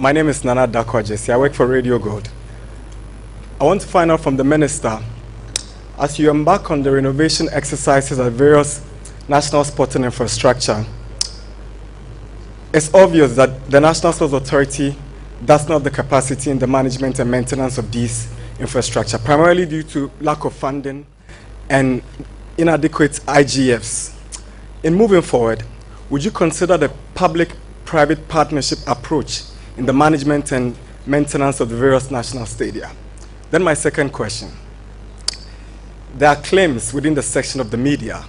My name is Nana Dakwajesi. I work for Radio Gold. I want to find out from the minister, as you embark on the renovation exercises at various national sporting infrastructure, it's obvious that the National Sports Authority does not have the capacity in the management and maintenance of these infrastructure, primarily due to lack of funding and inadequate IGFs. In moving forward, would you consider the public-private partnership approach in the management and maintenance of the various national stadia? Then my second question. There are claims within the section of the media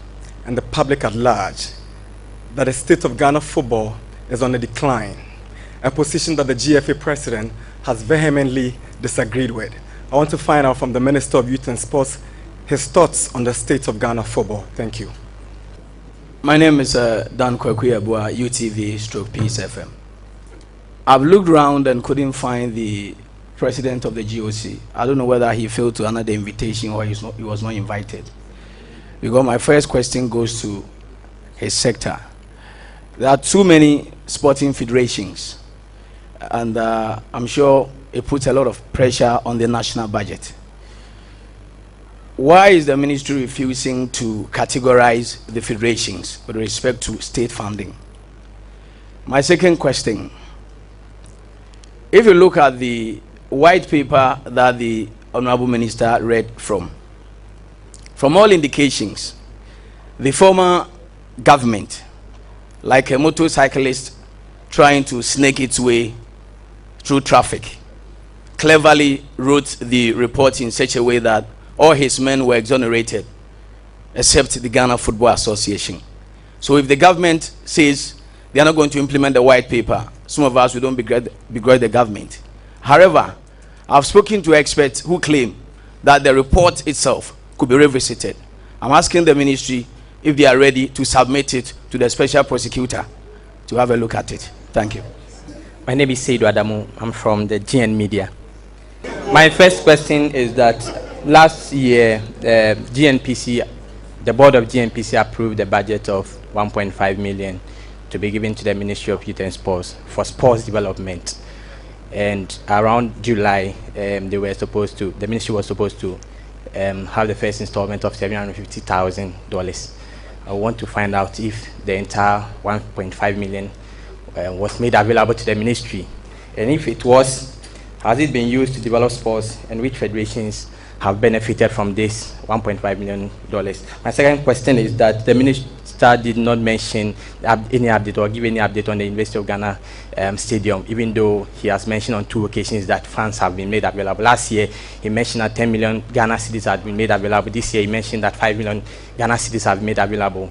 and the public at large that the state of Ghana football is on a decline, a position that the GFA president has vehemently disagreed with. I want to find out from the Minister of Youth and Sports his thoughts on the state of Ghana football. Thank you. My name is Dan Kwekuyabua, UTV/Peace FM. I've looked around and couldn't find the president of the GOC. I don't know whether he failed to honor the invitation or he was not invited. Because my first question goes to his sector. There are too many sporting federations, and I'm sure it puts a lot of pressure on the national budget. Why is the ministry refusing to categorize the federations with respect to state funding? My second question. If you look at the white paper that the Honorable Minister read from all indications, the former government, like a motorcyclist trying to snake its way through traffic, cleverly wrote the report in such a way that all his men were exonerated, except the Ghana Football Association. So if the government says they are not going to implement the white paper, some of us, we don't begrudge the government. However, I've spoken to experts who claim that the report itself could be revisited. I'm asking the ministry if they are ready to submit it to the special prosecutor to have a look at it. Thank you. My name is Seidu Adamu. I'm from the GN Media. My first question is that last year, the board of GNPC approved a budget of 1.5 million to be given to the Ministry of Youth and Sports for sports development. And around July, the ministry was supposed to have the first installment of $750,000. I want to find out if the entire 1.5 million was made available to the ministry. And if it was, has it been used to develop sports, and which federations have benefited from this $1.5 million? My second question is that the minister did not mention any update or give any update on the University of Ghana stadium, even though he has mentioned on 2 occasions that funds have been made available. Last year, he mentioned that 10 million Ghana cedis had been made available. This year, he mentioned that 5 million Ghana cedis have been made available.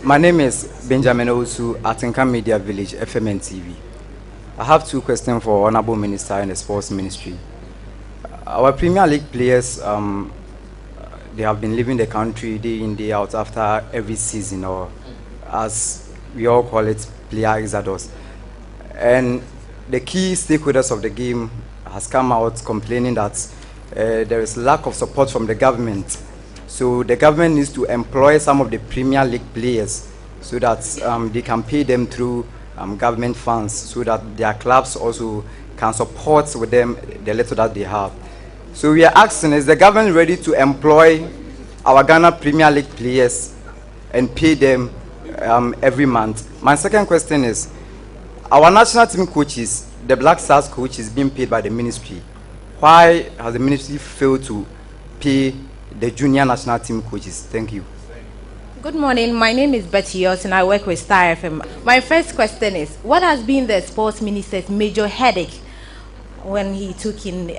My name is Benjamin Owusu at Atenka Media Village, FMN TV. I have 2 questions for Honorable Minister and the Sports Ministry. Our Premier League players, they have been leaving the country day in, day out after every season, or as we all call it, player exodus. And the key stakeholders of the game has come out complaining that there is lack of support from the government. So the government needs to employ some of the Premier League players so that they can pay them through government funds so that their clubs also can support with them the little that they have. So we are asking, is the government ready to employ our Ghana Premier League players and pay them every month? My second question is, our national team coaches, the Black Stars coach, is being paid by the ministry. Why has the ministry failed to pay the junior national team coaches? Thank you. Good morning. My name is Betty Yost and I work with Star FM. My first question is, what has been the sports minister's major headache when he took in,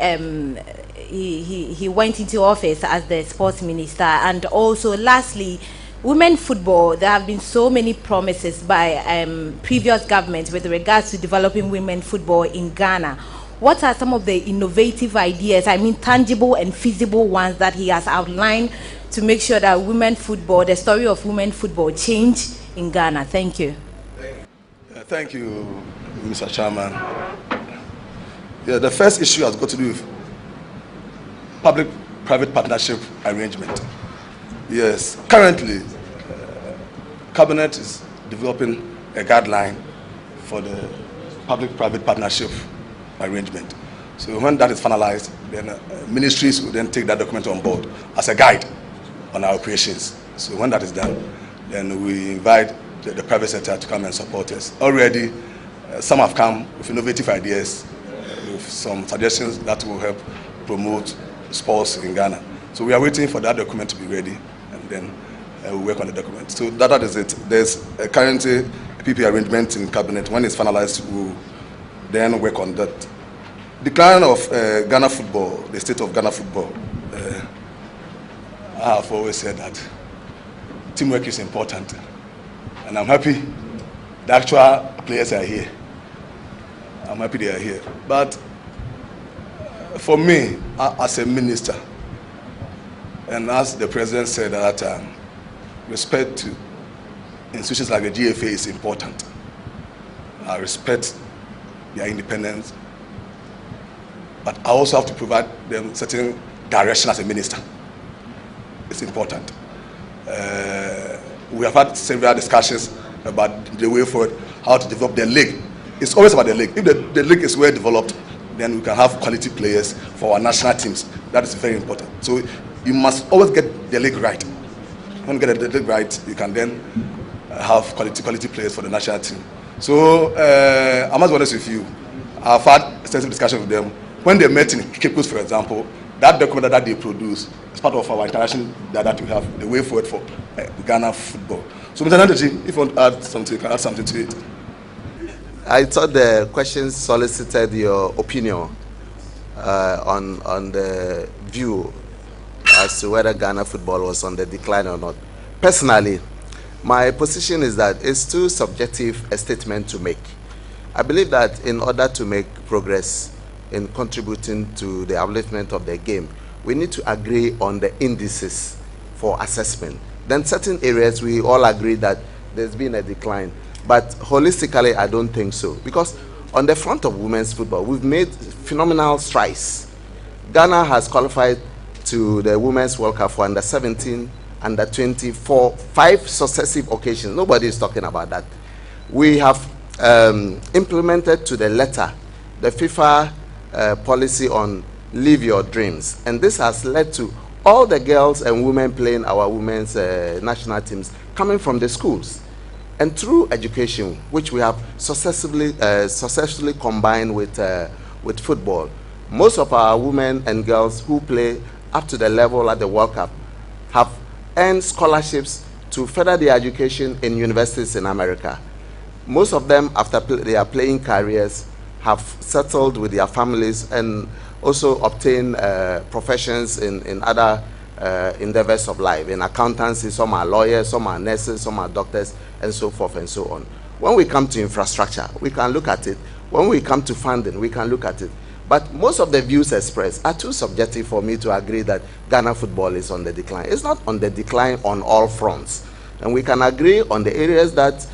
he went into office as the sports minister? And also, lastly, women football, there have been so many promises by previous governments with regards to developing women football in Ghana. What are some of the innovative ideas, I mean tangible and feasible ones, that he has outlined to make sure that women football, the story of women football, change in Ghana? Thank you. Thank you, Mr. Chairman. Yeah, the first issue has got to do with public-private partnership arrangement. Yes, currently, Cabinet is developing a guideline for the public-private partnership arrangement. So when that is finalized, then ministries will then take that document on board as a guide on our operations. So when that is done, then we invite the private sector to come and support us. Already, some have come with innovative ideas, with some suggestions that will help promote sports in Ghana. So we are waiting for that document to be ready, and then we'll work on the document. So that is it. There's currently a PP arrangement in Cabinet. When it's finalized, we'll then work on that. Decline of Ghana football, the state of Ghana football. I have always said that teamwork is important, and I'm happy the actual players are here. I'm happy they are here. But for me, as a minister, and as the president said at that time, respect to institutions like the GFA is important. I respect their independence, but I also have to provide them certain direction as a minister. It's important. We have had several discussions about the way forward, how to develop the league. It's always about the league. If the league is well developed, then we can have quality players for our national teams. That is very important. So you must always get the league right. When you get the league right, you can then have quality players for the national team. So I must be honest with you, I've had extensive discussion with them. When they met in Cape Coast, for example, that document that they produce is part of our interaction that we have, the way forward for Ghana football. So Mr. Nandeji, if you want to add something, you can add something to it. I thought the questions solicited your opinion on the view as to whether Ghana football was on the decline or not. Personally, my position is that it's too subjective a statement to make. I believe that in order to make progress in contributing to the upliftment of the game, we need to agree on the indices for assessment. Then certain areas we all agree that there's been a decline. But holistically, I don't think so. Because on the front of women's football, we've made phenomenal strides. Ghana has qualified to the Women's World Cup for under 17, under 20 for 5 successive occasions. Nobody is talking about that. We have implemented to the letter the FIFA policy on Live Your Dreams. And this has led to all the girls and women playing our women's national teams coming from the schools. And through education, which we have successfully combined with football, most of our women and girls who play up to the level at the World Cup have earned scholarships to further their education in universities in America. Most of them, after their playing careers, have settled with their families and also obtained professions in other endeavors of life. In accountancy, some are lawyers, some are nurses, some are doctors, and so forth and so on. When we come to infrastructure, we can look at it. When we come to funding, we can look at it. But most of the views expressed are too subjective for me to agree that Ghana football is on the decline. It's not on the decline on all fronts. And we can agree on the areas that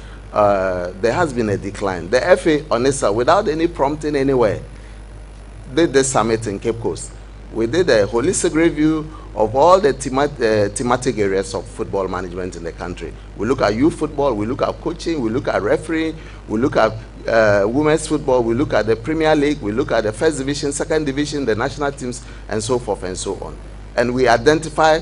there has been a decline. The FA, on its side, without any prompting anywhere, did this summit in Cape Coast. We did a holistic review of all the thematic areas of football management in the country. We look at youth football, we look at coaching, we look at refereeing, we look at women's football, we look at the Premier League, we look at the first division, second division, the national teams, and so forth and so on. And we identify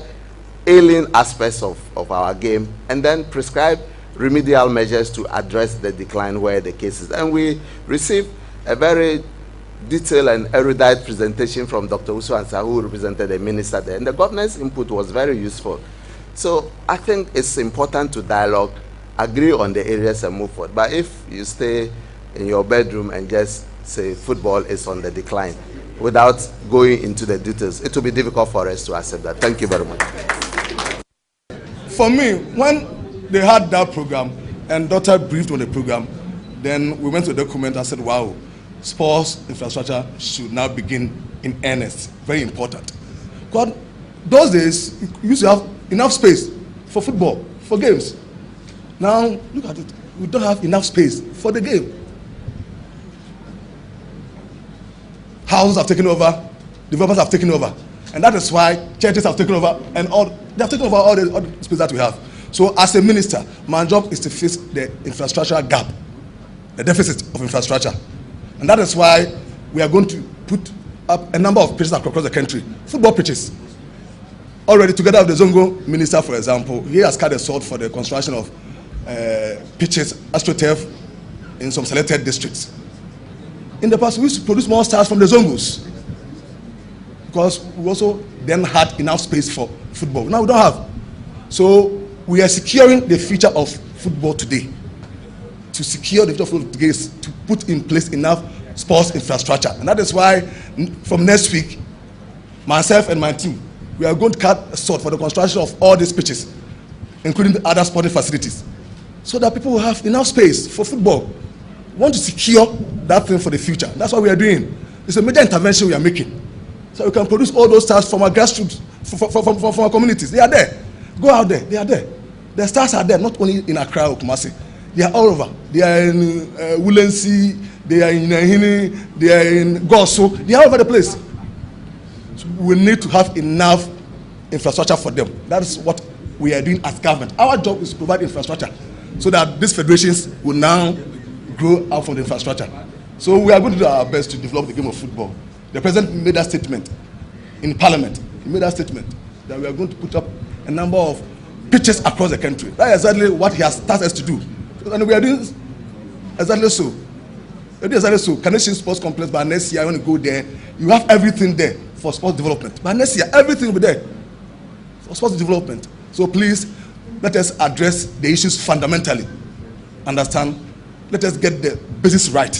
ailing aspects of our game and then prescribe remedial measures to address the decline where the case is. And we received a very detailed and erudite presentation from Dr. Usu Ansah, who represented the minister there. And the government's input was very useful. So I think it's important to dialogue, agree on the areas and move forward. But if you stay in your bedroom and just say football is on the decline without going into the details, it will be difficult for us to accept that. Thank you very much. For me, when they had that program and Doctor briefed on the program, then we went to the document and said, wow, sports infrastructure should now begin in earnest. Very important. Because those days, you used to have enough space for football, for games. Now, look at it. We don't have enough space for the game. Houses have taken over, developers have taken over. And that is why churches have taken over and they have taken over all the space that we have. So as a minister, my job is to fix the infrastructure gap, the deficit of infrastructure. And that is why we are going to put up a number of pitches across the country, football pitches. Already together with the Zongo minister, for example, he has cut a sword for the construction of pitches, AstroTurf, in some selected districts. In the past, we used to produce more stars from the Zongos because we also then had enough space for football. Now we don't have. So we are securing the future of football today. To secure the future of football today is to put in place enough sports infrastructure. And that is why from next week, myself and my team, we are going to cut a sword for the construction of all these pitches, including the other sporting facilities, so that people will have enough space for football. We want to secure that thing for the future. That's what we are doing. It's a major intervention we are making. So we can produce all those stars from our grassroots, from our communities. They are there. Go out there. They are there. The stars are there, not only in Accra or Kumasi. They are all over. They are in Wulensi, they are in Nahini, they are in Gosso. They are all over the place. So we need to have enough infrastructure for them. That is what we are doing as government. Our job is to provide infrastructure so that these federations will now grow out from the infrastructure. So we are going to do our best to develop the game of football. The president made that statement in Parliament. He made that statement that we are going to put up a number of pitches across the country. That is exactly what he has tasked us to do. And we are doing exactly so. We are doing exactly so. Carnation Sports Complex, by next year, when you go there, you have everything there for sports development. By next year, everything will be there for sports development. So please, let us address the issues fundamentally. Understand? Let us get the basis right.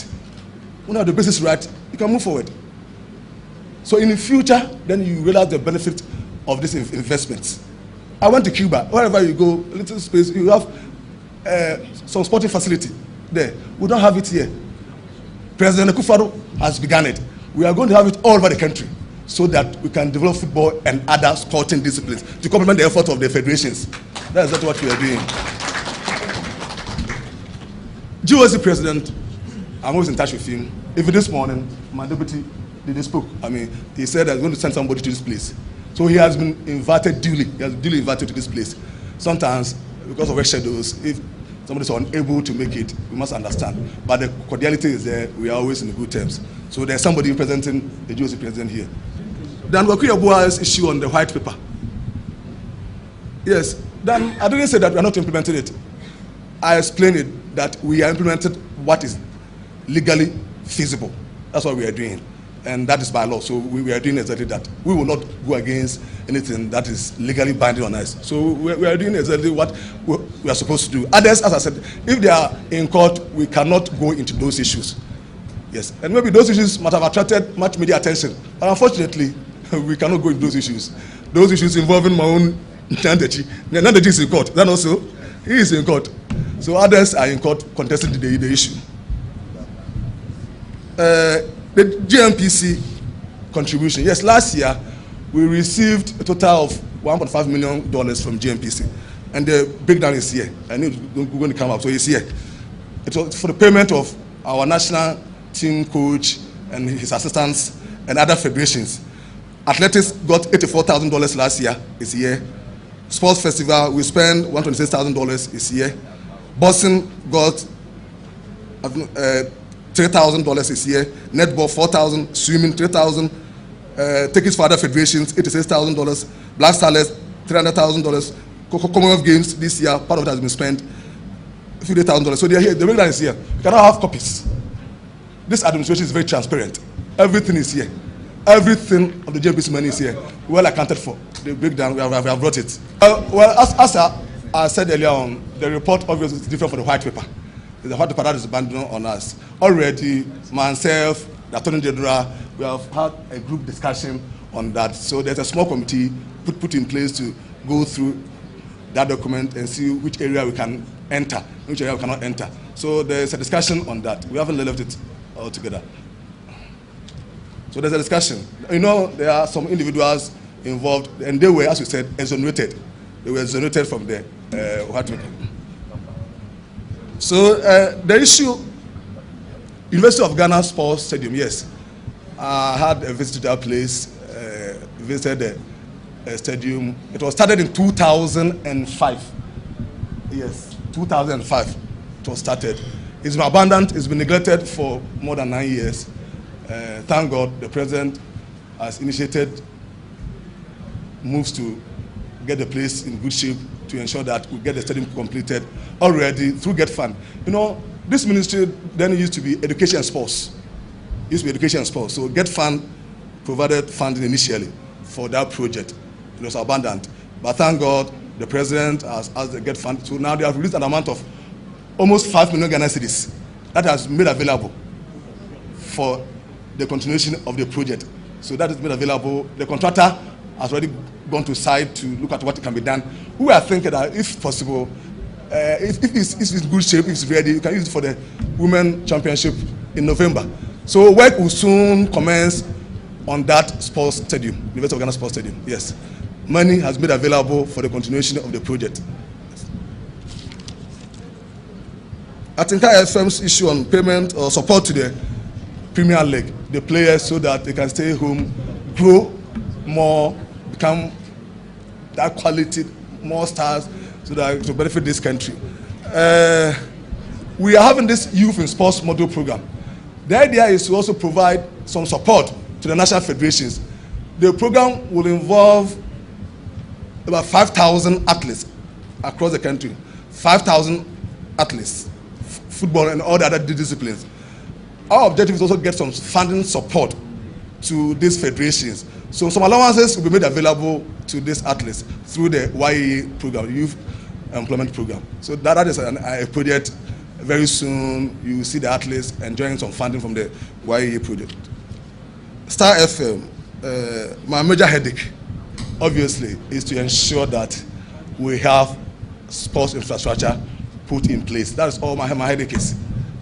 When you have the basis right, you can move forward. So in the future, then you realize the benefit of these investments. I went to Cuba. Wherever you go, a little space, you have some sporting facility there. We don't have it here. President Akufo-Addo has begun it. We are going to have it all over the country so that we can develop football and other sporting disciplines to complement the effort of the federations. That's what we are doing. GOC president, I'm always in touch with him. Even this morning, my deputy, they spoke. I mean, he said he's going to send somebody to this place. So he has been invited duly. He has been duly invited to this place. Sometimes, because of work schedules, if somebody is unable to make it, we must understand. But the cordiality is there. We are always in good terms. So there's somebody representing the GOC president here. Then Waku Yabua's issue on the white paper. Yes. Then I didn't say that we are not implementing it. I explained it that we are implementing what is legally feasible. That's what we are doing. And that is by law. So we are doing exactly that. We will not go against anything that is legally binding on us. So we are doing exactly what we are supposed to do. Others, as I said, if they are in court, we cannot go into those issues. Yes. And maybe those issues might have attracted much media attention. But unfortunately, we cannot go into those issues. Those issues involving my own Nyandechi. Nyandechi is in court. Then also, he is in court. So others are in court contesting the issue. The GNPC contribution. Yes, last year we received a total of $1.5 million from GNPC, and the breakdown is here. I know we're going to come up, so it's here. It was for the payment of our national team coach and his assistants and other federations. Athletics got $84,000 last year, is here. Sports Festival, we spent $126,000 is here. Boxing got $3,000 is here. Netball, $4,000. Swimming, $3,000. Tickets for other federations, $86,000. Black Stars, $300,000. Commonwealth Games this year, part of it has been spent, $50,000. So they are here, the breakdown is here. You cannot have copies. This administration is very transparent. Everything is here. Everything of the JNPC money is here. Well accounted for. The breakdown, we have brought it. Well, as I said earlier on, the report obviously is different from the white paper. The white paper that is abandoned on us. Already, myself, the Attorney General, we have had a group discussion on that. So there's a small committee put in place to go through that document and see which area we can enter, which area we cannot enter. So there's a discussion on that. We haven't left it altogether. So there's a discussion. You know, there are some individuals involved, and they were, as we said, exonerated. They were exonerated from the what we. So the issue, University of Ghana Sports Stadium, yes. I had a visit to that place, visited the stadium. It was started in 2005. Yes, 2005 it was started. It's been abandoned, it's been neglected for more than 9 years. Thank God the president has initiated moves to get the place in good shape to ensure that we get the stadium completed already through Get Fund. You know, this ministry then used to be education and sports. So Get Fund provided funding initially for that project. It was abandoned. But thank God the president has asked the Get Fund. So now they have released an amount of almost 5 million Ghana cedis that has made available for the continuation of the project. So that is made available. The contractor has already gone to site to look at what can be done. We are thinking that if possible, if it's in good shape, if it's ready, you can use it for the Women Championship in November. So work will soon commence on that sports stadium, University of Ghana Sports Stadium, yes. Money has been available for the continuation of the project. Atinka FM's issue on payment or support to the Premier League, the players, so that they can stay home, grow more, become that quality, more stars, so that to benefit this country. We are having this youth in sports model program. The idea is to also provide some support to the national federations. The program will involve about 5,000 athletes across the country. 5,000 athletes, football and all the other disciplines. Our objective is also to get some funding support to these federations. So some allowances will be made available to these athletes through the YEA program, Youth Employment Program. So that is a project. Very soon you will see the athletes enjoying some funding from the YEA project. Star FM, my major headache, obviously, is to ensure that we have sports infrastructure put in place. That's all my headache is.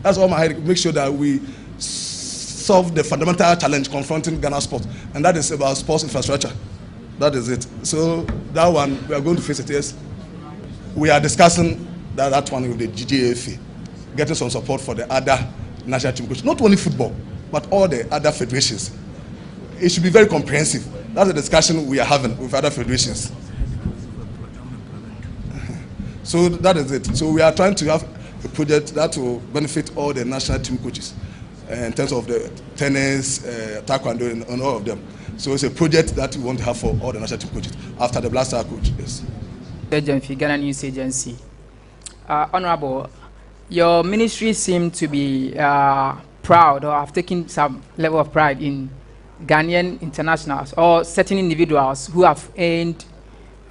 That's all my headache. Make sure that we solve the fundamental challenge confronting Ghana sports, and that is about sports infrastructure. That is it. So that one, we are going to face it, yes. We are discussing that one with the GGAFA, getting some support for the other national team coaches, not only football, but all the other federations. It should be very comprehensive. That's a discussion we are having with other federations. So that is it. So we are trying to have a project that will benefit all the national team coaches in terms of the tennis, taekwondo, and all of them. So it's a project that we want to have for all the national team coaches after the Black Star coach. Yes. Ghana News Agency. Honorable, your ministry seemed to be proud or have taken some level of pride in Ghanaian internationals or certain individuals who have earned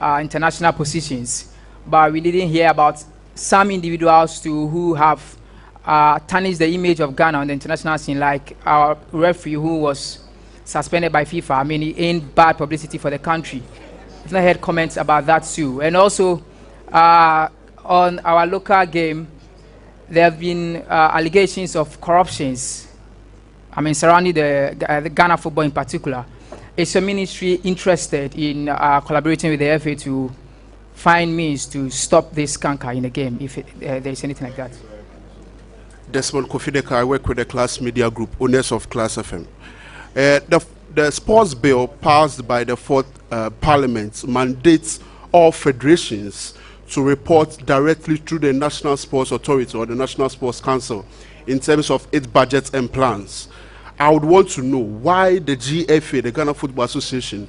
international positions. But we didn't hear about some individuals too who have tarnished the image of Ghana on the international scene, like our referee who was suspended by FIFA. I mean, he earned bad publicity for the country. I've not heard comments about that too. And also, on our local game, there have been allegations of corruptions, I mean, surrounding the Ghana football in particular. Is your ministry interested in collaborating with the FA to find means to stop this canker in the game, if there is anything like that? Desmond Kofideka, I work with the Class Media Group, owners of Class FM. the sports bill passed by the fourth Parliament mandates all federations to report directly through the National Sports Authority or the National Sports Council in terms of its budgets and plans. I would want to know why the GFA, the Ghana Football Association,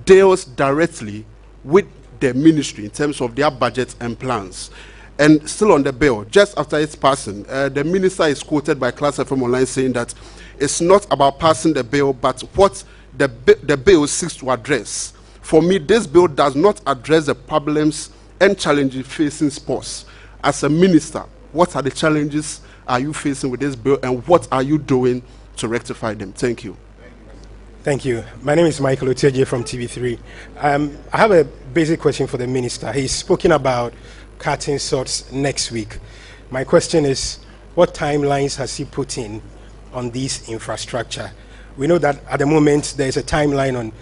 deals directly with the ministry in terms of their budgets and plans. And still on the bill, just after its passing, the minister is quoted by Class FM Online saying that it's not about passing the bill, but what the bill seeks to address. For me, this bill does not address the problems and challenges facing sports. As a minister, what are the challenges are you facing with this bill, and what are you doing to rectify them? Thank you. Thank you. My name is Michael Oteje from TV3. I have a basic question for the minister. He's spoken about cutting sorts next week. My question is, what timelines has he put in on this infrastructure? We know that at the moment there's a timeline on,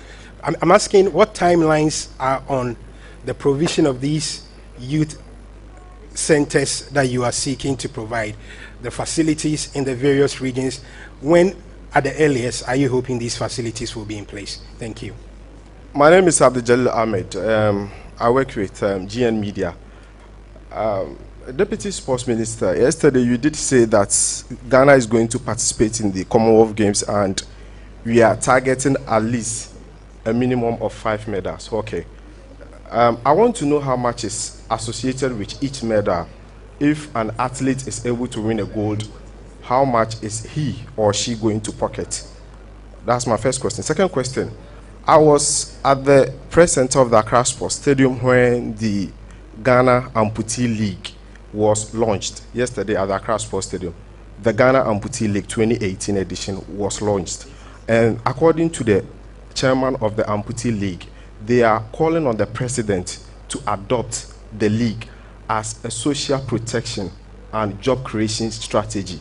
I'm asking what timelines are on the provision of these youth centers that you are seeking to provide, the facilities in the various regions. When at the earliest are you hoping these facilities will be in place? Thank you. My name is Abdul Ahmed. I work with GN Media. Deputy Sports Minister, yesterday you did say that Ghana is going to participate in the Commonwealth Games and we are targeting at least a minimum of 5 medals. Okay. I want to know how much is associated with each medal. If an athlete is able to win a gold, how much is he or she going to pocket? That's my first question. Second question, I was at the press center of the Accra Sports Stadium when the Ghana Amputee League was launched yesterday at the Accra Sports Stadium. The Ghana Amputee League 2018 edition was launched. And according to the chairman of the Amputee League, they are calling on the president to adopt the league as a social protection and job creation strategy.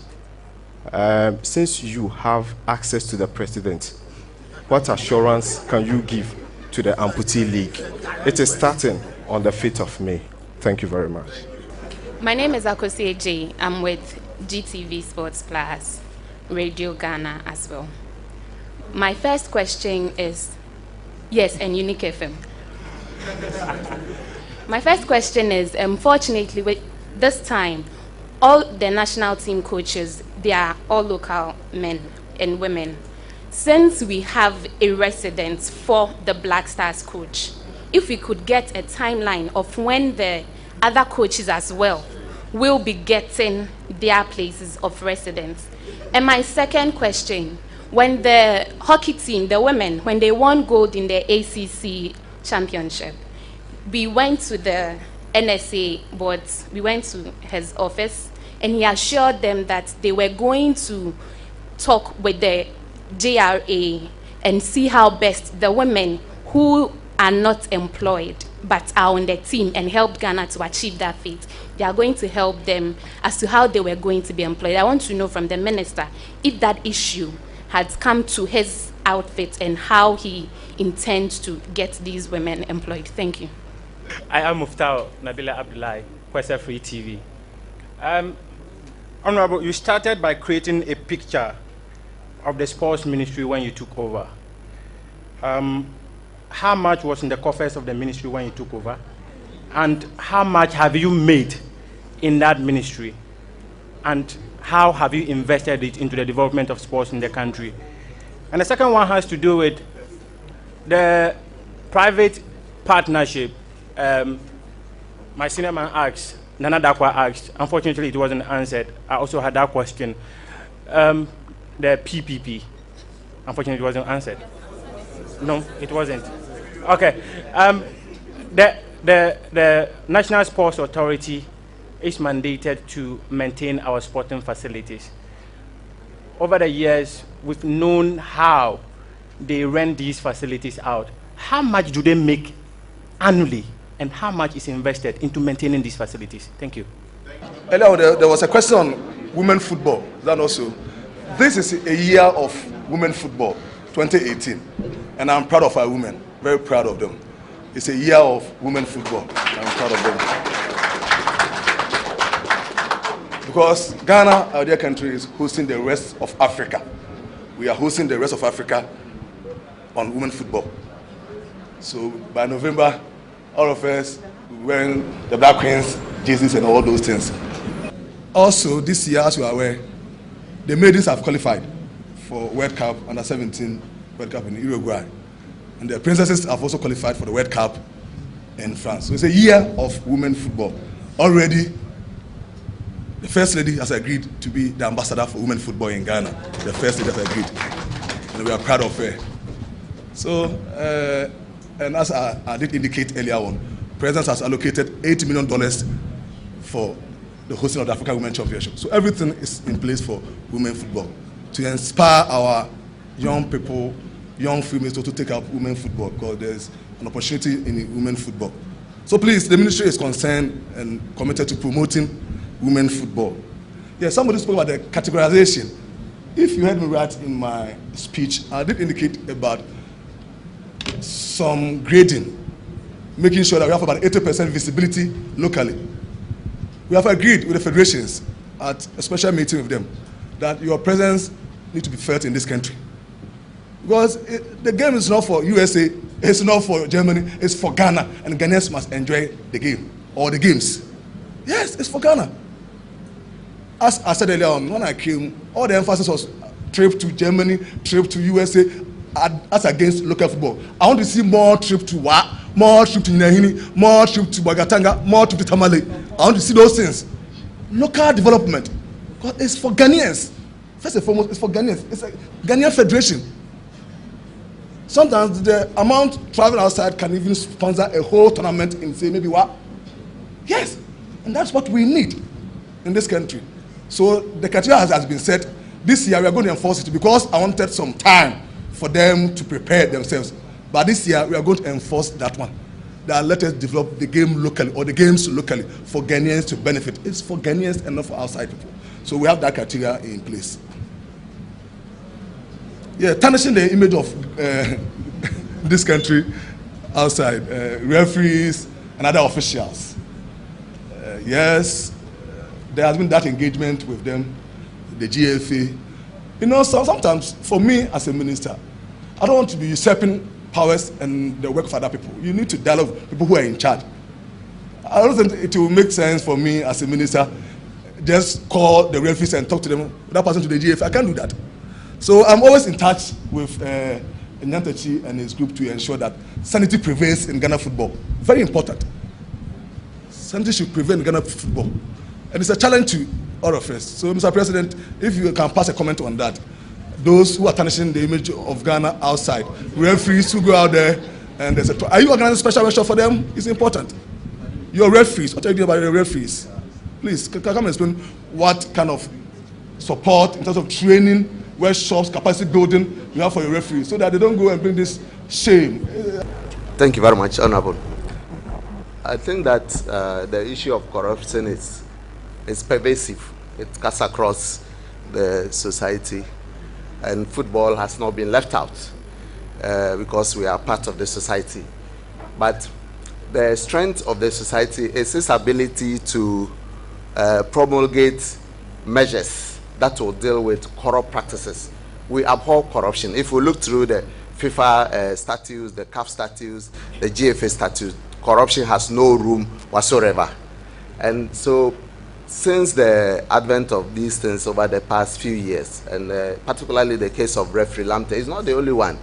Since you have access to the president, what assurance can you give to the Amputee League? It is starting on the 5th of May. Thank you very much. My name is Akosi J. I'm with GTV Sports Plus, Radio Ghana as well. My first question is, yes, and Unique FM. My first question is, unfortunately, with this time, all the national team coaches, they are all local men and women. Since we have a resident for the Black Stars coach, if we could get a timeline of when the other coaches as well will be getting their places of residence. And my second question, when the hockey team, the women, when they won gold in the ACC championship, we went to the NSA board, we went to his office, and he assured them that they were going to talk with the JRA and see how best the women who are not employed but are on the team and help Ghana to achieve that feat. They are going to help them as to how they were going to be employed. I want to know from the minister if that issue has come to his outfit and how he intends to get these women employed. Thank you. I am Muftao Nabila Abdullahi, Kwesa Free TV. Honorable, you started by creating a picture of the sports ministry when you took over. How much was in the coffers of the ministry when you took over? And how much have you made in that ministry? And how have you invested it into the development of sports in the country? And the second one has to do with the private partnership. My senior man asked, Nana Dakwa asked, unfortunately it wasn't answered. I also had that question. The PPP, unfortunately it wasn't answered. No, it wasn't. Okay. The National Sports Authority is mandated to maintain our sporting facilities. Over the years, we've known how they rent these facilities out. How much do they make annually, and how much is invested into maintaining these facilities? Thank you. Earlier, there was a question on women football. That also, this is a year of women football, 2018, and I'm proud of our women. Very proud of them. It's a year of women football. I'm proud of them. Because Ghana, our dear country, is hosting the rest of Africa. We are hosting the rest of Africa on women football. So by November, all of us wearing the Black Queens jerseys and all those things. Also, this year, as you are aware, the maidens have qualified for World Cup under 17 World Cup in Uruguay, and the princesses have also qualified for the World Cup in France. So it's a year of women football. Already, the First Lady has agreed to be the ambassador for women football in Ghana. The First Lady has agreed, and we are proud of her. So, and as I did indicate earlier on, President has allocated $80 million for the hosting of the African Women Championship. So everything is in place for women football to inspire our young people, young females to take up women football, because there's an opportunity in women football. So please, the ministry is concerned and committed to promoting women football. Yeah, somebody spoke about the categorization. If you heard me right in my speech, I did indicate about some grading, making sure that we have about 80% visibility locally. We have agreed with the federations at a special meeting with them that your presence needs to be felt in this country. Because the game is not for USA, it's not for Germany, it's for Ghana, and Ghanaians must enjoy the game, or the games. Yes, it's for Ghana. As I said earlier on, when I came, all the emphasis was trip to Germany, trip to USA, as against local football. I want to see more trip to Wa, more trip to Nyahini, more trip to Bagatanga, more trip to Tamale. I want to see those things. Local development. Because it's for Ghanaians. First and foremost, it's for Ghanaians. It's a Ghanaian federation. Sometimes the amount traveling outside can even sponsor a whole tournament in, say, maybe what? Yes. And that's what we need in this country. So the criteria has been set. This year we are going to enforce it because I wanted some time for them to prepare themselves. But this year we are going to enforce that one. That let us develop the game locally, or the games locally, for Ghanaians to benefit. It's for Ghanaians and not for outside people. So we have that criteria in place. Yeah, tarnishing the image of this country outside, referees and other officials. Yes, there has been that engagement with them, the GFA. You know, sometimes for me as a minister, I don't want to be usurping powers and the work of other people. You need to dialogue with people who are in charge. I don't think it will make sense for me as a minister just call the referees and talk to them without passing to the GFA. I can't do that. So I'm always in touch with Nyantachi and his group to ensure that sanity prevails in Ghana football. Very important. Sanity should prevail in Ghana football. And it's a challenge to all of us. So, Mr. President, if you can pass a comment on that. Those who are tarnishing the image of Ghana outside, referees who go out there, and there's a, are you organizing a special workshop for them? It's important. Your referees, what are you doing about your referees? Please, come and explain what kind of support in terms of training, workshops, capacity building you have for your referees, so that they don't go and bring this shame. Thank you very much, Honorable. I think that the issue of corruption is pervasive. It cuts across the society, and football has not been left out because we are part of the society. But the strength of the society is its ability to promulgate measures that will deal with corrupt practices. We abhor corruption. If we look through the FIFA statutes, the CAF statutes, the GFA statutes, corruption has no room whatsoever. And so, since the advent of these things over the past few years, and particularly the case of referee Lamte, is not the only one.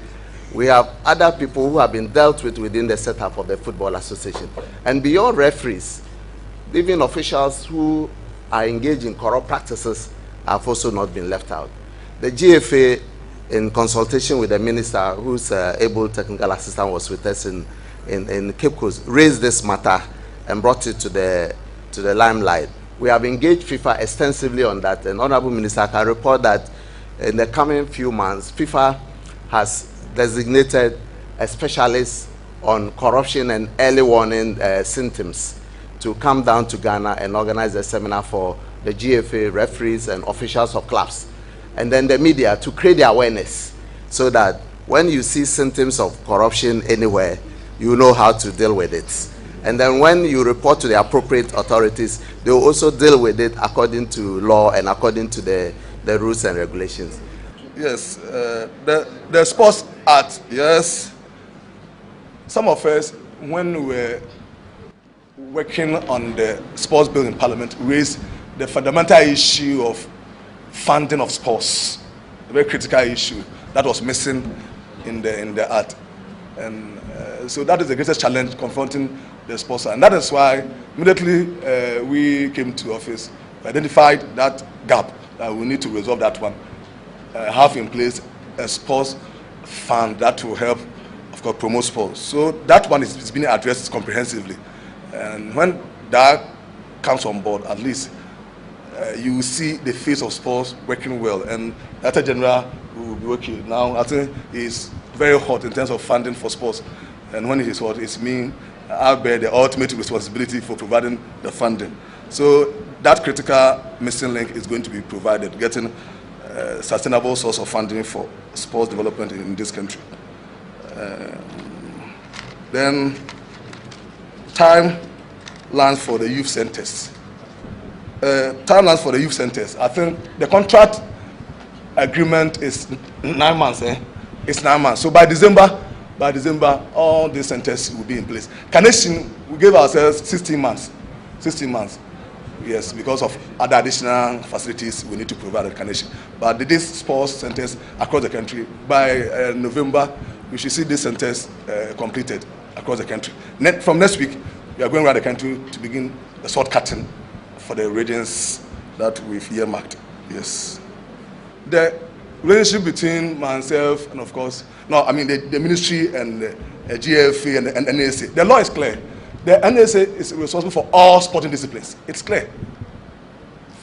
We have other people who have been dealt with within the setup of the Football Association. And beyond referees, even officials who are engaged in corrupt practices have also not been left out. The GFA, in consultation with the minister, whose able technical assistant was with us in Cape Coast, raised this matter and brought it to the limelight. We have engaged FIFA extensively on that, and Honorable Minister can report that in the coming few months, FIFA has designated a specialist on corruption and early warning symptoms to come down to Ghana and organize a seminar for the GFA referees and officials of clubs, and then the media, to create the awareness so that when you see symptoms of corruption anywhere, you know how to deal with it. And then when you report to the appropriate authorities, they will also deal with it according to law and according to the rules and regulations. Yes, the Sports art, yes. Some of us, when we were working on the sports bill in Parliament, raised the fundamental issue of funding of sports, a very critical issue that was missing in the art. And so that is the greatest challenge confronting the sports. And that is why immediately we came to office, we identified that gap, that we need to resolve that one, have in place a sports fund that will help, of course, promote sports. So that one is being addressed comprehensively. And when that comes on board, at least you will see the face of sports working well. And Director General will be working now. I think is very hot in terms of funding for sports. And when it is hot, it's mean I bear the ultimate responsibility for providing the funding. So that critical missing link is going to be provided, getting a sustainable source of funding for sports development in this country. Then timelines for the youth centers. Timelines for the youth centers. I think the contract agreement is 9 months. It's 9 months. So by December, all these centers will be in place. Carnation, we gave ourselves 16 months. 16 months. Yes, because of other additional facilities we need to provide at Carnation. But these sports centers across the country, by November, we should see these centers completed across the country. From next week, we are going around the country to begin the sword cutting for the regions that we've earmarked. Yes. The relationship between myself and, of course, the ministry and the GFA and the NSA. The law is clear. The NSA is responsible for all sporting disciplines. It's clear.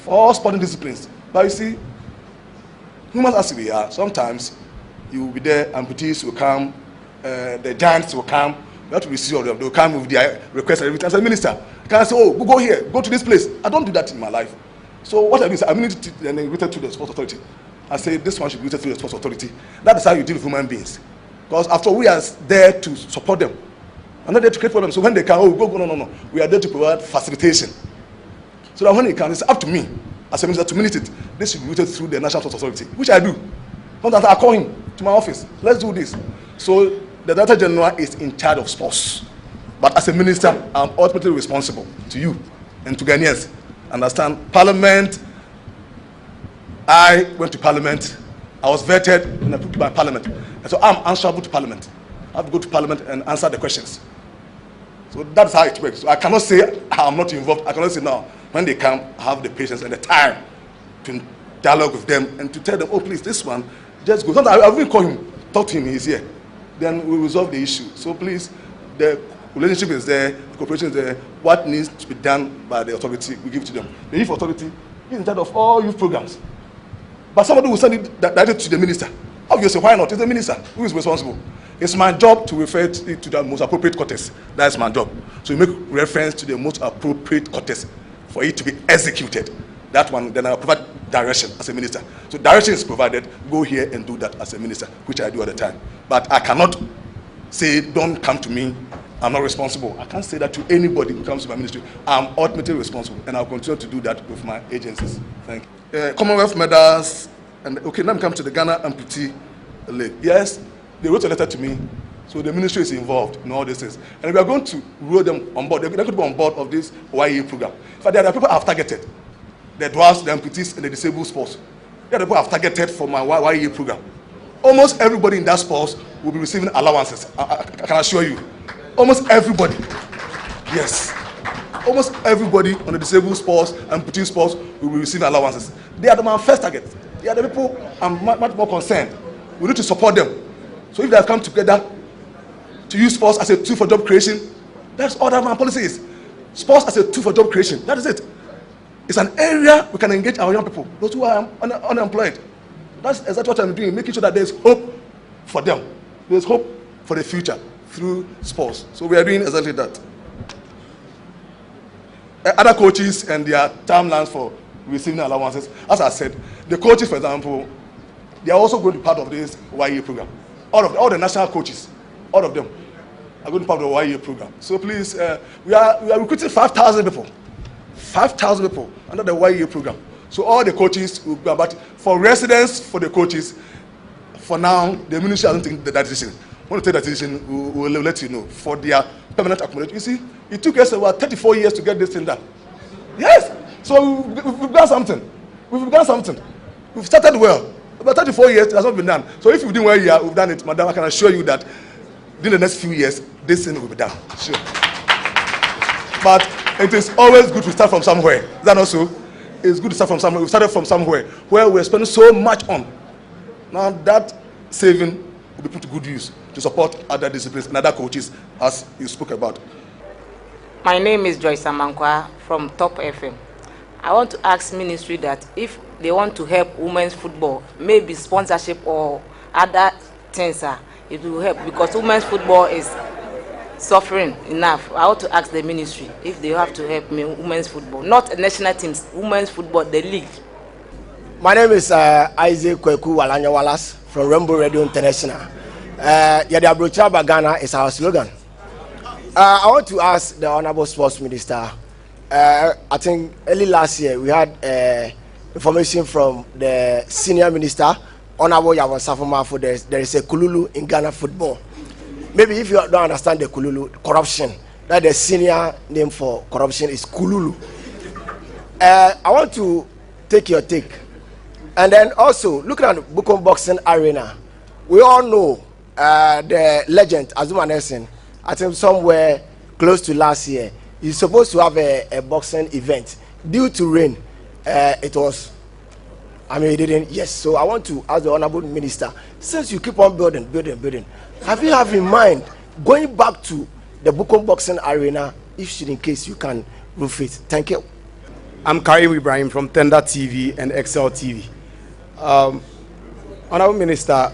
For all sporting disciplines. But you see, humans as we are, sometimes you will be there, amputees will come, the giants will come, you have to receive them. They will come with their requests and everything. As a minister, I can't say, oh, go here, go to this place. I don't do that in my life. So what I do is I related to the sports authority. I say this one should be related to the sports authority. That is how you deal with human beings. Because after all, we are there to support them. I'm not there to create problems. So when they come, no. We are there to provide facilitation. So that when they come, it's up to me as a minister to minute it. This should be routed through the National Sports Authority, which I do. Sometimes I call him to my office. Let's do this. So the Director General is in charge of sports. But as a minister, I'm ultimately responsible to you and to Ghanaians. Understand? Parliament, I went to Parliament. I was vetted and approved by Parliament. And so I'm answerable to Parliament. I have to go to Parliament and answer the questions. So that's how it works. So I cannot say I'm not involved. I cannot say no. When they come, I have the patience and the time to dialogue with them and to tell them, oh, please, this one, just go. Sometimes I even call him, talk to him, he's here. Then we resolve the issue. So please, the relationship is there, the cooperation is there. What needs to be done by the authority, we give it to them. The youth authority is in charge of all youth programs. But somebody will send it directly to the minister. Obviously, why not? It's the minister who is responsible. It's my job to refer it to the most appropriate quarters. That's my job. So you make reference to the most appropriate quarters for it to be executed. That one, then I'll provide direction as a minister. So direction is provided, go here and do that as a minister, which I do at the time. But I cannot say, don't come to me, I'm not responsible. I can't say that to anybody who comes to my ministry. I'm ultimately responsible, and I'll continue to do that with my agencies. Thank you. Commonwealth medals, and okay, now we come to the Ghana Amputee League. Yes, they wrote a letter to me, so the ministry is involved in all these things. And we are going to roll them on board. They're going to be on board of this YA program. In fact, there are people I've targeted. The dwarfs, the amputees, and the disabled sports. There are people I've targeted for my YA program. Almost everybody in that sports will be receiving allowances. I can assure you. Almost everybody. Yes. Almost everybody on the disabled sports and amputee sports will be receiving allowances. They are my first target. They are the people I'm much more concerned. We need to support them. So if they have come together to use sports as a tool for job creation, that's all that my policy is. Sports as a tool for job creation. That is it. It's an area we can engage our young people, those who are unemployed. That's exactly what I'm doing, making sure that there's hope for them. There's hope for the future through sports. So we are doing exactly that. Other coaches and their timelines for receiving allowances. As I said, the coaches, for example, they are also going to be part of this YA program. All the national coaches, all of them are going to be part of the YA program. So please, we are recruiting 5,000 people. 5,000 people under the YA program. So all the coaches will go about. For residents, for the coaches, for now, the ministry hasn't taken that decision. When we take that decision, we'll let you know for their permanent accommodation. You see, it took us about 34 years to get this thing done. Yes. So we've done something. We've started well. About 34 years, it has not been done. So if you didn't well here, we've done it, madam. I can assure you that in the next few years, this thing will be done. Sure. But it is always good to start from somewhere. Is that also? It's good to start from somewhere. We started from somewhere where we're spending so much on. Now that saving will be put to good use to support other disciplines and other coaches, as you spoke about. My name is Joyce Amankwa from Top FM. I want to ask ministry that if they want to help women's football, maybe sponsorship or other things, it will help, because women's football is suffering enough. I want to ask the ministry if they have to help me women's football, not national teams, women's football, the league. My name is Isaac Kweku Walanya Wallace from Rainbow Radio International. Yadi Abrochaba Ghana is our slogan. I want to ask the Honorable Sports Minister. I think early last year we had information from the Senior Minister, Honorable Yavon Safoma, for there is a Kululu in Ghana football. Maybe if you don't understand the Kululu, corruption, that the senior name for corruption is Kululu. I want to take your take. And then also, looking at the Bukom Boxing Arena, we all know the legend, Azuma Nelson, I think somewhere close to last year, he's supposed to have a boxing event. Due to rain, it was, he didn't, yes. So I want to ask the Honorable Minister, since you keep on building, have you have in mind going back to the Bukom Boxing Arena, if in case you can roof it? Thank you. I'm Karim Ibrahim from Tender TV and Excel TV. Honorable Minister,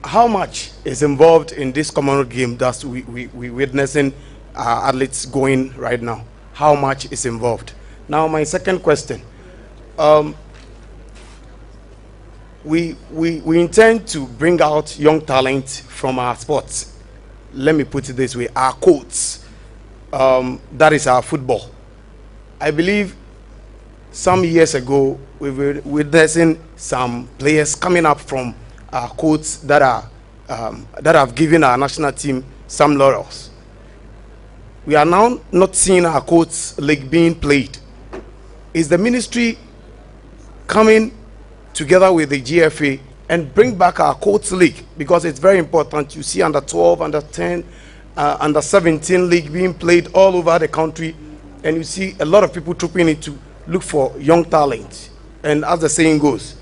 how much is involved in this Commonwealth game that we witnessing athletes going right now? How much is involved? Now, my second question. We intend to bring out young talent from our sports. Let me put it this way, our courts. That is our football. I believe some years ago, we were witnessing some players coming up from our courts that have given our national team some laurels. We are now not seeing our courts league being played. Is the ministry coming together with the GFA and bring back our courts league? Because it's very important. You see under 12, under 10, under 17 league being played all over the country, and you see a lot of people trooping in to look for young talent. And as the saying goes,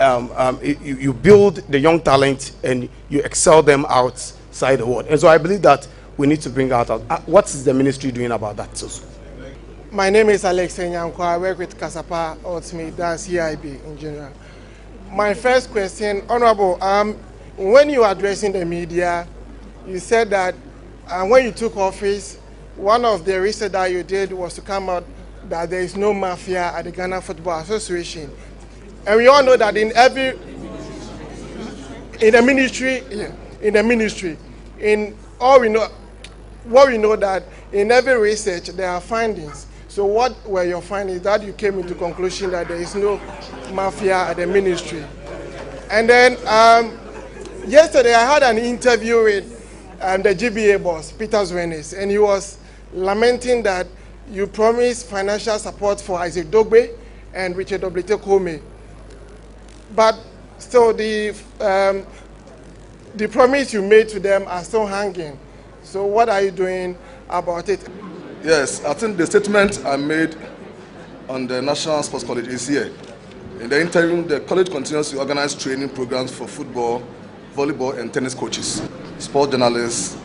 you build the young talent and you excel them outside the world. And so I believe that we need to bring out what is the ministry doing about that also? My name is Alex Enyankwa. I work with Kasapa Ultimate, that's EIB in general. My first question, Honorable, when you were addressing the media, you said that when you took office, one of the research that you did was to come out that there is no mafia at the Ghana Football Association. And we all know that in what we know that in every research there are findings. So what were your findings that you came into conclusion that there is no mafia at the ministry? And then yesterday I had an interview with the GBA boss, Peter Zwenes, and he was lamenting that you promised financial support for Isaac Dogbe and Richard Oblite Kome. But still the promise you made to them are still hanging. So what are you doing about it? Yes, I think the statement I made on the National Sports College is here. In the interim, the college continues to organize training programs for football, volleyball, and tennis coaches, sport journalists,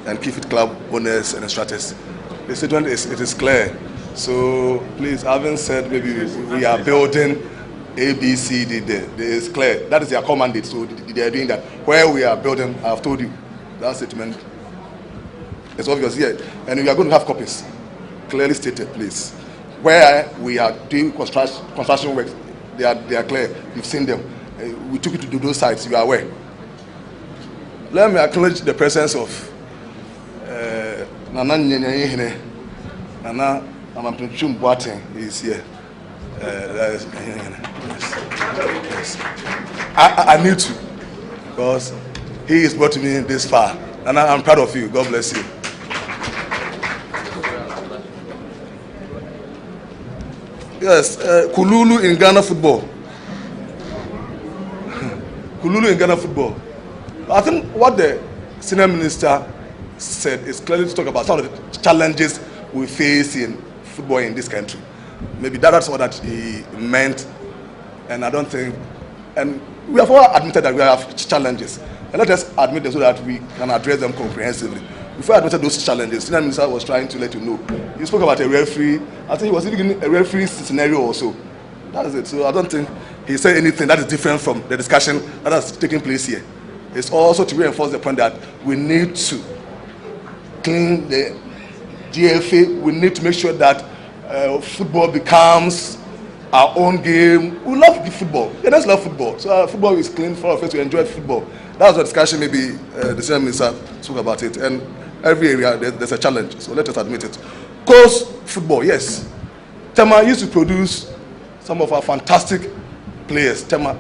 and Key Fit Club owners and instructors. The statement is clear. So please, I haven't said maybe we are building A, B, C, D there. It is clear. That is their core mandate. So they are doing that. Where we are building, I have told you, that statement is obvious here. And we are going to have copies, clearly stated, please. Where we are doing construction work, they are clear. You've seen them. We took you to those sites. You are aware. Let me acknowledge the presence of Nana Amampinchum Boateng is here. Yes. I need to, because he has brought me this far, and I'm proud of you. God bless you. Yes, Kululu in Ghana football. Kululu in Ghana football. I think what the senior minister said is clearly to talk about some of the challenges we face in football in this country. Maybe that's what that he meant, and I don't think, and we have all admitted that we have challenges, and let us admit them so that we can address them comprehensively. Before I admitted those challenges, senior minister was trying to let you know. He spoke about a referee. I think he was even a referee scenario also. That is it. So I don't think he said anything that is different from the discussion that has taken place here. It's also to reinforce the point that we need to clean the GFA. We need to make sure that football becomes our own game. We love the football. Yeah, let's love football. So football is clean for us to enjoy football. That was the discussion. Maybe the senior minister spoke about it. And every area there's a challenge. So let us admit it. Coast football, yes. Tema used to produce some of our fantastic players. Tema,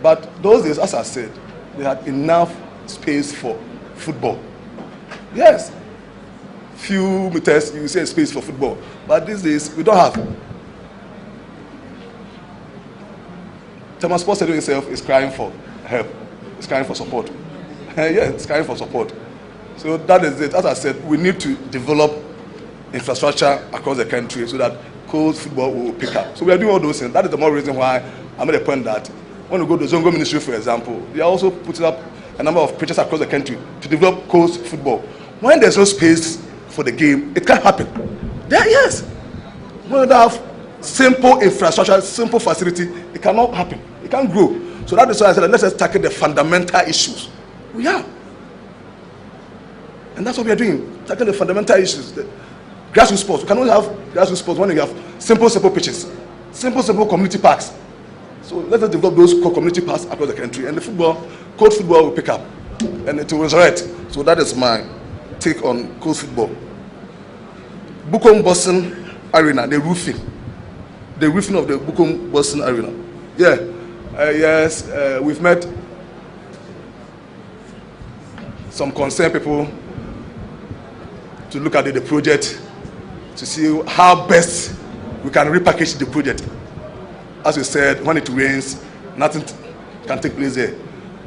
but those days, as I said, they had enough space for football. Yes. Few meters, you say space for football. But these days, we don't have. Tema Sports Stadium itself is crying for help. It's crying for support. Yeah, it's crying for support. So that is it. As I said, we need to develop infrastructure across the country so that coast football will pick up. So we are doing all those things. That is the more reason why I made a point that when we go to the Zongo Ministry, for example, they are also putting up a number of pitches across the country to develop coast football. When there's no space for the game, it can't happen. There, yes. When you have simple infrastructure, simple facility, it cannot happen. It can't grow. So that is why I said, let's just tackle the fundamental issues. We are. And that's what we are doing, tackling the fundamental issues. The grassroots sports. We can only have grassroots sports when you have simple pitches, simple community parks. So let us develop those community parks across the country, and the court football will pick up, and it will resurrect. So that is my take on court football. Bukom Boston Arena, the roofing of the Bukom Boston Arena. Yeah, yes, we've met some concerned people to look at the project, to see how best we can repackage the project. As we said, when it rains, nothing can take place there.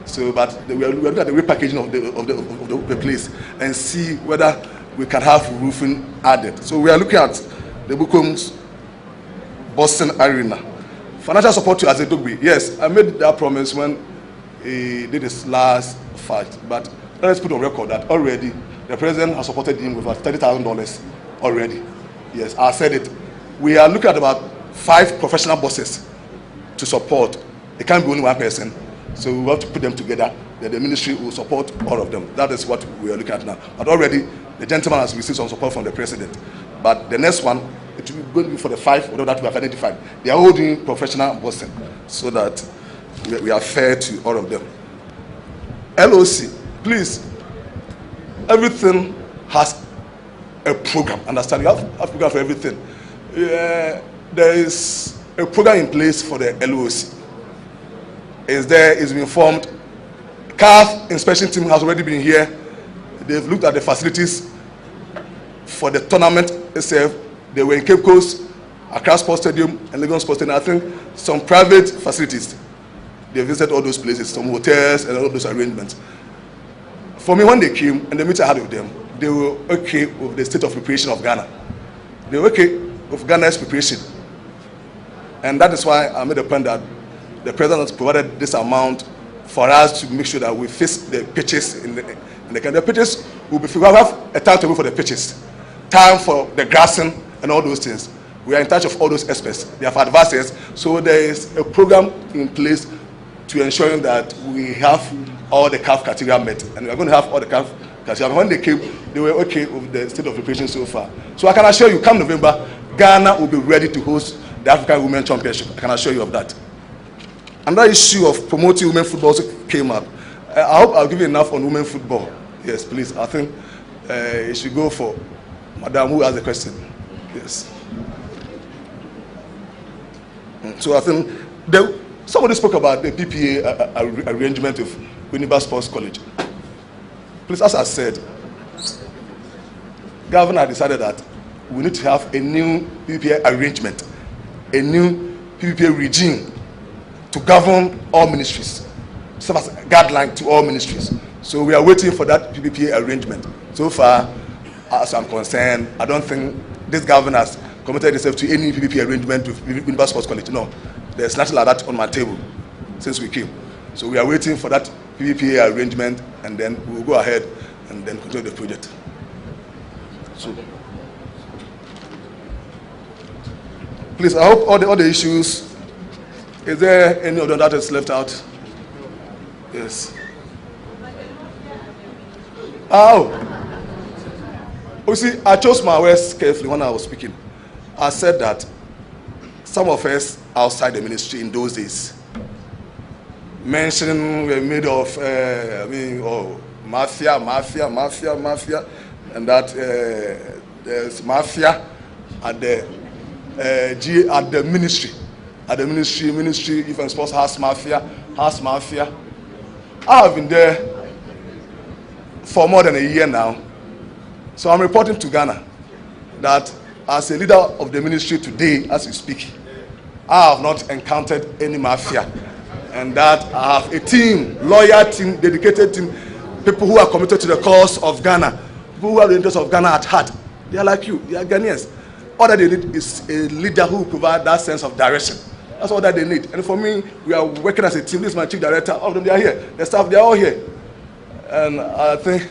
So, but we are looking at the repackaging of the place and see whether we can have roofing added. So we are looking at the Bukom's Boston Arena. Financial support to Azedogbe. Yes, I made that promise when he did his last fight, but let's put on record that already the president has supported him with about $30,000 already. Yes, I said it. We are looking at about 5 professional bosses to support. It can't be only one person. So we have to put them together. Then the ministry will support all of them. That is what we are looking at now. But already, the gentleman has received some support from the president. But the next one, it will be going to be for the 5 that we have identified. They are all doing professional bossing so that we are fair to all of them. LOC, please, everything has a program. Understand? You have a program for everything. There is a program in place for the LOC. It's been formed. CAF inspection team has already been here. They've looked at the facilities for the tournament itself. They were in Cape Coast, Accra Sports Stadium, and Lagos Sports Stadium. I think some private facilities. They visited all those places, some hotels, and all those arrangements. For me, when they came and the meeting I had with them, they were okay with the state of preparation of Ghana. They were okay with Ghana's preparation. And that is why I made a point that the president has provided this amount for us to make sure that we fix the pitches in the country. The pitches will be, we have a timetable for the pitches, time for the grassing and all those things. We are in touch with all those experts. They have advised us. So there is a program in place to ensuring that we have all the CAF criteria met. And we are going to have all the CAF criteria. When they came, they were okay with the state of preparation so far. So I can assure you, come November, Ghana will be ready to host the African Women Championship. I can assure you of that. Another issue of promoting women football also came up. I hope I'll give you enough on women football. Yes, please. I think it should go for Madam who has the question. Yes. So I think somebody spoke about the PPA arrangement of Winneba Sports College. Please, as I said, Governor decided that we need to have a new PPA arrangement, a new PPA regime to govern all ministries, serve as a guideline to all ministries. So we are waiting for that PPA arrangement. So far, as I'm concerned, I don't think this governor has committed itself to any PPP arrangement with Winneba Sports College. No, there's nothing like that on my table since we came. So we are waiting for that PPA arrangement, and then we'll go ahead and then continue the project. So, please, I hope all the issues. Is there any of them that is left out? Yes. Oh, you see, I chose my words carefully when I was speaking. I said that some of us outside the ministry in those days mentioned we're made of, mafia, and that there's mafia at the ministry. At the ministry, youth and sports has mafia. I have been there for more than a year now. So I'm reporting to Ghana that as a leader of the ministry today, as we speak, I have not encountered any mafia. And that I have a team, lawyer team, dedicated team, people who are committed to the cause of Ghana, people who have the interests of Ghana at heart. They are like you, they are Ghanaians. All that they need is a leader who will provide that sense of direction. That's all that they need. And for me, we are working as a team. This is my chief director. All of them, they are here. The staff, they are all here. And I think,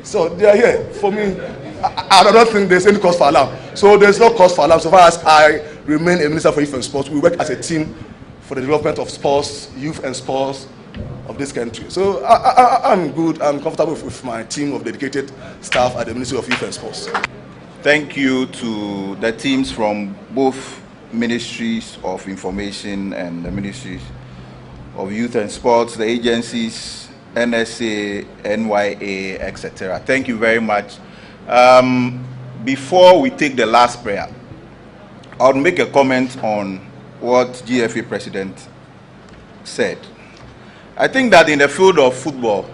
so they are here. For me, I don't think there's any cause for alarm. So there's no cause for alarm. So far as I remain a minister for youth and sports, we work as a team for the development of sports, youth and sports of this country. So I'm good. I'm comfortable with my team of dedicated staff at the Ministry of Youth and Sports. Thank you to the teams from both Ministries of Information and the Ministries of Youth and Sports, the agencies, NSA, NYA, etc. Thank you very much. Before we take the last prayer, I'll make a comment on what GFA President said. I think that in the field of football,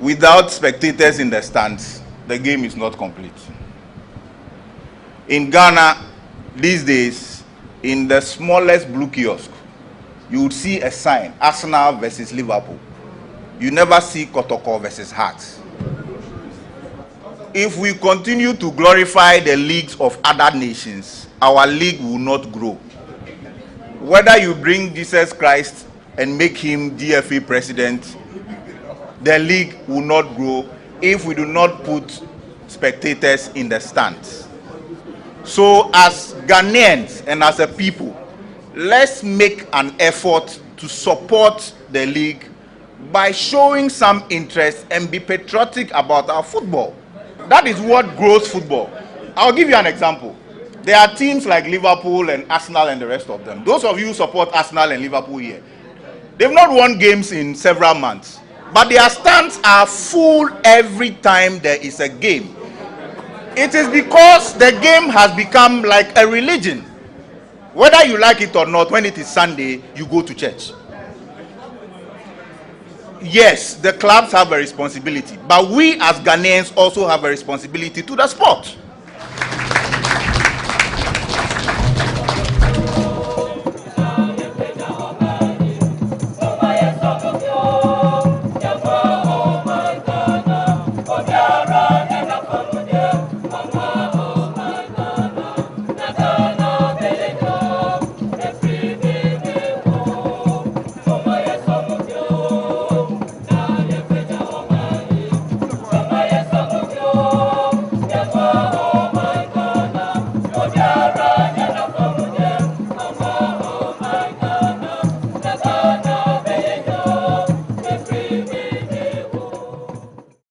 without spectators in the stands, the game is not complete. In Ghana, these days, in the smallest blue kiosk, you would see a sign, Arsenal versus Liverpool. You never see Kotoko versus Hearts. If we continue to glorify the leagues of other nations, our league will not grow. Whether you bring Jesus Christ and make him GFA president, the league will not grow if we do not put spectators in the stands. So as Ghanaians and as a people, let's make an effort to support the league by showing some interest and be patriotic about our football. That is what grows football. I'll give you an example. There are teams like Liverpool and Arsenal and the rest of them. Those of you who support Arsenal and Liverpool here, they've not won games in several months, but their stands are full every time there is a game. It is because the game has become like a religion. Whether you like it or not, when it is Sunday, you go to church. Yes, the clubs have a responsibility, but we as Ghanaians also have a responsibility to the sport.